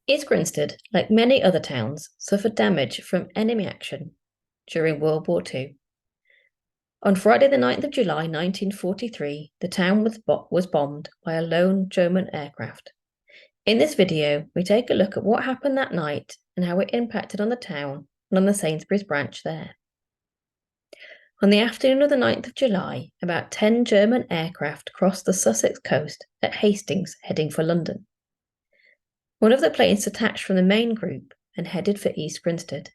East Grinstead, like many other towns, suffered damage from enemy action during World War II. On Friday, the 9th of July 1943, the town was bombed by a lone German aircraft. In this video, we take a look at what happened that night and how it impacted on the town and on the Sainsbury's branch there. On the afternoon of the 9th of July, about 10 German aircraft crossed the Sussex coast at Hastings, heading for London. One of the planes detached from the main group and headed for East Grinstead.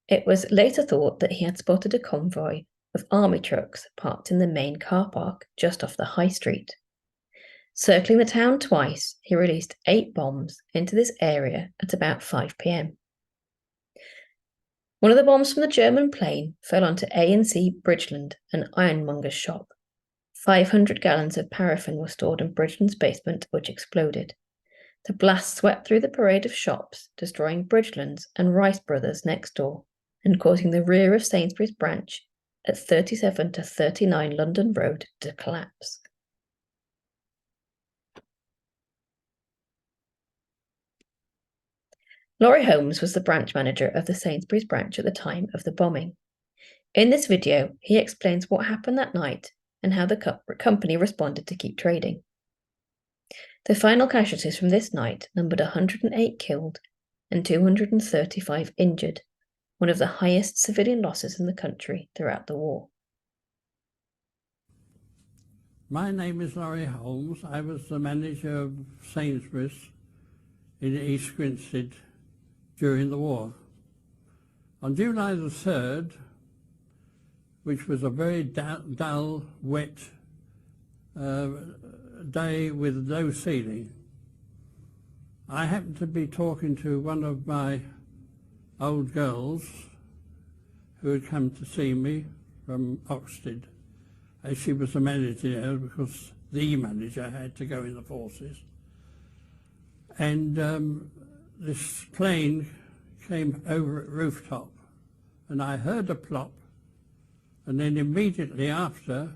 It was later thought that he had spotted a convoy of army trucks parked in the main car park just off the high street. Circling the town twice, he released 8 bombs into this area at about 5 p.m. One of the bombs from the German plane fell onto A&C Bridgeland, an ironmonger's shop. 500 gallons of paraffin were stored in Bridgeland's basement, which exploded. The blast swept through the parade of shops, destroying Bridgeland's and Rice Brothers next door, and causing the rear of Sainsbury's branch at 37 to 39 London Road to collapse. Laurie Holmes was the branch manager of the Sainsbury's branch at the time of the bombing. In this video, he explains what happened that night and how the company responded to keep trading. The final casualties from this night numbered 108 killed and 235 injured, one of the highest civilian losses in the country throughout the war. My name is Laurie Holmes. I was the manager of Sainsbury's in East Grinstead during the war. On July the 3rd, which was a very dull, wet day with no ceiling, I happened to be talking to one of my old girls who had come to see me from Oxted, as she was the manager there because the manager had to go in the forces. And this plane came over at rooftop and I heard a plop, and then immediately after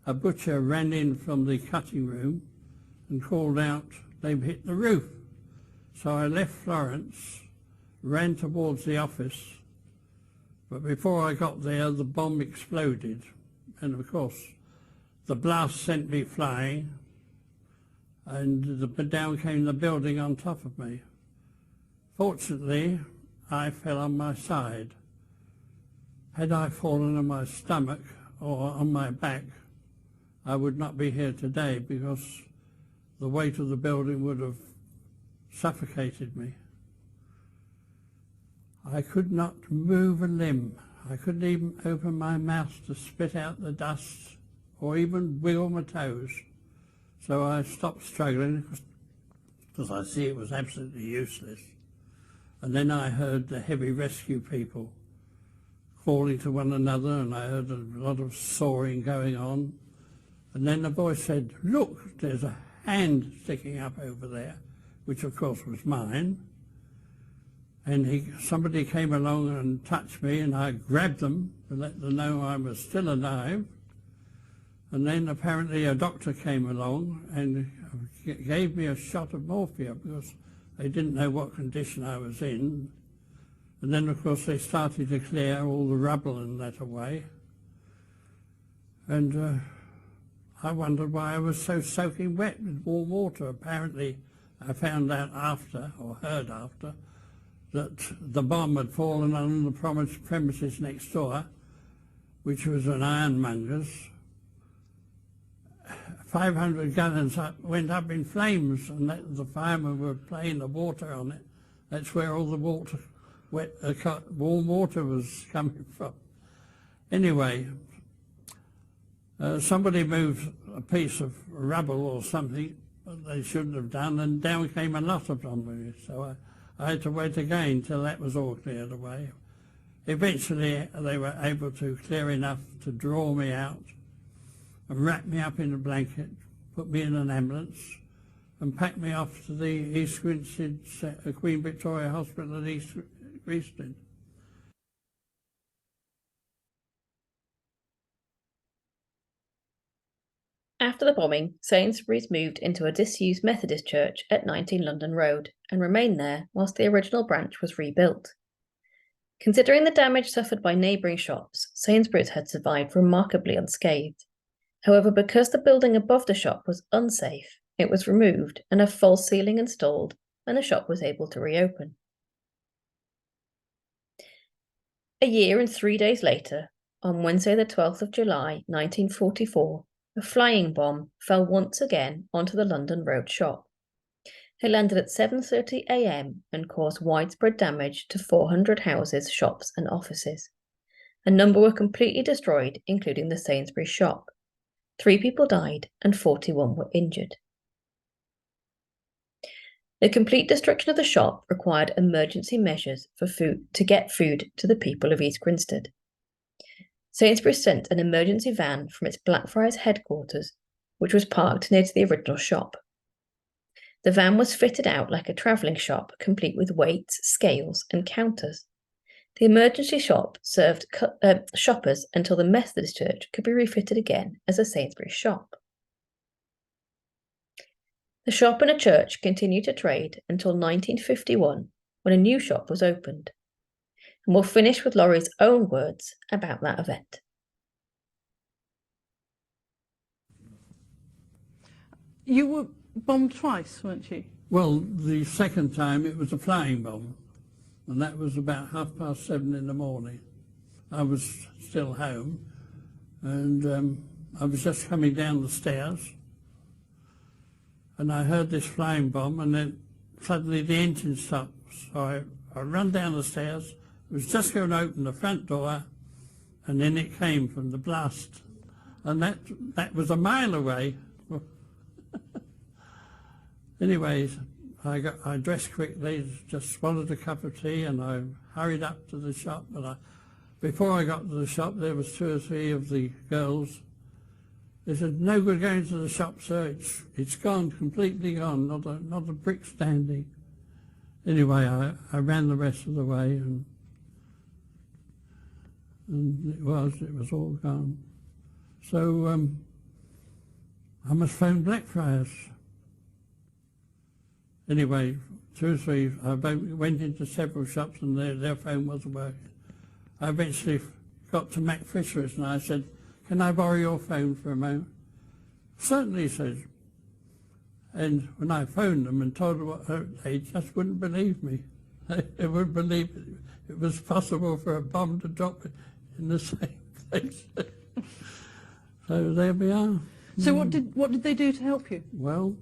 a butcher ran in from the cutting room and called out, "They've hit the roof." So I left Florence, ran towards the office, but before I got there the bomb exploded, and of course the blast sent me flying, and down came the building on top of me. Fortunately, I fell on my side. Had I fallen on my stomach or on my back, I would not be here today because the weight of the building would have suffocated me. I could not move a limb. I couldn't even open my mouth to spit out the dust or even wiggle my toes. So I stopped struggling because I see it was absolutely useless. And then I heard the heavy rescue people calling to one another, and I heard a lot of sawing going on. And then the voice said, "Look, there's a hand sticking up over there," which of course was mine. And somebody came along and touched me, and I grabbed them to let them know I was still alive. And then apparently a doctor came along and gave me a shot of morphia because they didn't know what condition I was in. And then, of course, they started to clear all the rubble and that away. And I wondered why I was so soaking wet with warm water. Apparently, I found out after, or heard after, that the bomb had fallen on the premises next door, which was an ironmonger's. 500 gallons went up in flames, and the firemen were playing the water on it. That's where all the warm water was coming from. Anyway, somebody moved a piece of rubble or something that they shouldn't have done, and down came a lot of them. So I had to wait again till that was all cleared away. Eventually, they were able to clear enough to draw me out and wrap me up in a blanket, put me in an ambulance, and pack me off to the East Grinstead Queen Victoria Hospital at East Grinstead. After the bombing, Sainsbury's moved into a disused Methodist church at 19 London Road and remained there whilst the original branch was rebuilt. Considering the damage suffered by neighbouring shops, Sainsbury's had survived remarkably unscathed. However, because the building above the shop was unsafe, it was removed and a false ceiling installed, and the shop was able to reopen. A year and 3 days later, on Wednesday the 12th of July 1944, a flying bomb fell once again onto the London Road shop. It landed at 7:30 a.m. and caused widespread damage to 400 houses, shops and offices. A number were completely destroyed, including the Sainsbury's shop. 3 people died and 41 were injured. The complete destruction of the shop required emergency measures for food to get food to the people of East Grinstead. Sainsbury's sent an emergency van from its Blackfriars headquarters, which was parked near to the original shop. The van was fitted out like a travelling shop, complete with weights, scales, and counters. The emergency shop served shoppers until the Methodist Church could be refitted again as a Sainsbury's shop. The shop and a church continued to trade until 1951, when a new shop was opened. And we'll finish with Laurie's own words about that event. You were bombed twice, weren't you? Well, the second time it was a flying bomb, and that was about 7:30 in the morning. I was still home, and I was just coming down the stairs, and I heard this flying bomb, and then suddenly the engine stopped. So I ran down the stairs, was just going to open the front door, and then it came from the blast. And that was a mile away. Anyways, I dressed quickly, just swallowed a cup of tea, and I hurried up to the shop. But before I got to the shop, there was 2 or 3 of the girls. They said, "No good going to the shop, sir. It's gone, completely gone. Not a brick standing." Anyway, I ran the rest of the way, and it was all gone. So I must phone Blackfriars. Anyway, 2 or 3, I went into several shops, and their phone wasn't working. I eventually got to Mac Fisher's, and I said, "Can I borrow your phone for a moment?" "Certainly," he said. And when I phoned them and told them what, they just wouldn't believe me. They wouldn't believe it was possible for a bomb to drop in the same place. So there we are. So what did they do to help you? Well,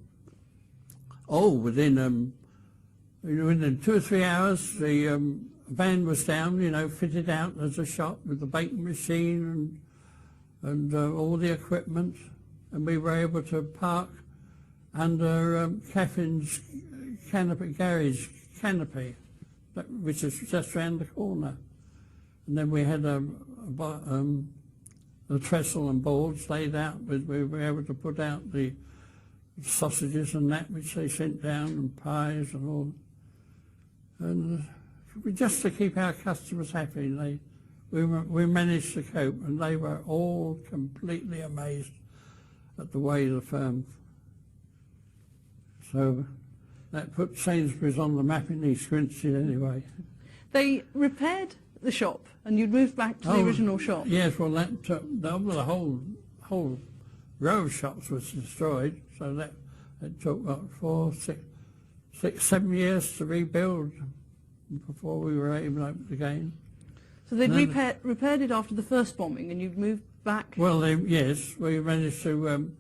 within 2 or 3 hours, the van was down, fitted out as a shop with the baking machine and all the equipment, and we were able to park under Caffin's garage canopy, which is just round the corner. And then we had a trestle and boards laid out. We were able to put out the sausages and that which they sent down, and pies and all. And just to keep our customers happy, we managed to cope, and they were all completely amazed at the way the firm. So that put Sainsbury's on the map in East Grinstead anyway. They repaired the shop, and you'd moved back to the original shop. Yes, well, the whole row of shops was destroyed, so that it took 4, 6, 7 years to rebuild before we were able to open again. So they'd repaired it after the first bombing, and you'd moved back? Well, yes, we managed to,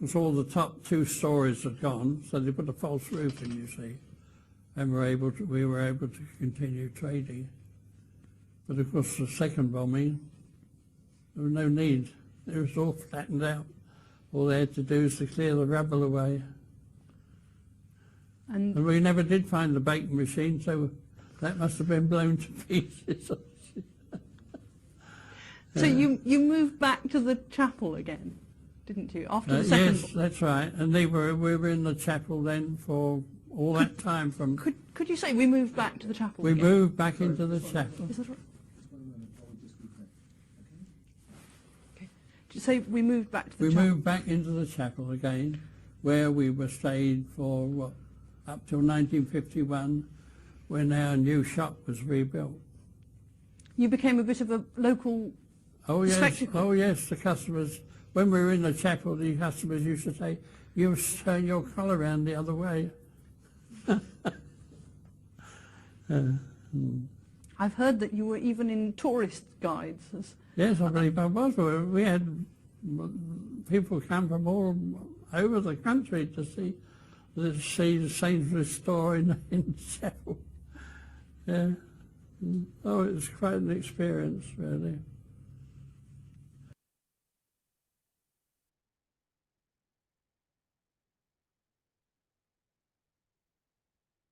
because all the top 2 stories had gone, so they put a false roof in, you see, and we were able to continue trading. But of course, the second bombing, there was no need. It was all flattened out. All they had to do was to clear the rubble away. And we never did find the baking machine, so that must have been blown to pieces. So you moved back to the chapel again, didn't you, after the second? Yes, that's right. And we were in the chapel then for all that time. Could you say we moved back to the chapel We again? moved back into the chapel. Is that right? Okay. you say we moved back to the We chapel? moved back into the chapel again, where we were stayed for, what, up till 1951, when our new shop was rebuilt. You became a bit of a local Oh yes, spectacle. oh yes, the customers, when we were in the chapel, the customers used to say, "You turn your collar around the other way." I've heard that you were even in tourist guides. Yes, I believe I was. We had people come from all over the country to see the Sainsbury store in the chapel. Yeah. Oh, it was quite an experience, really.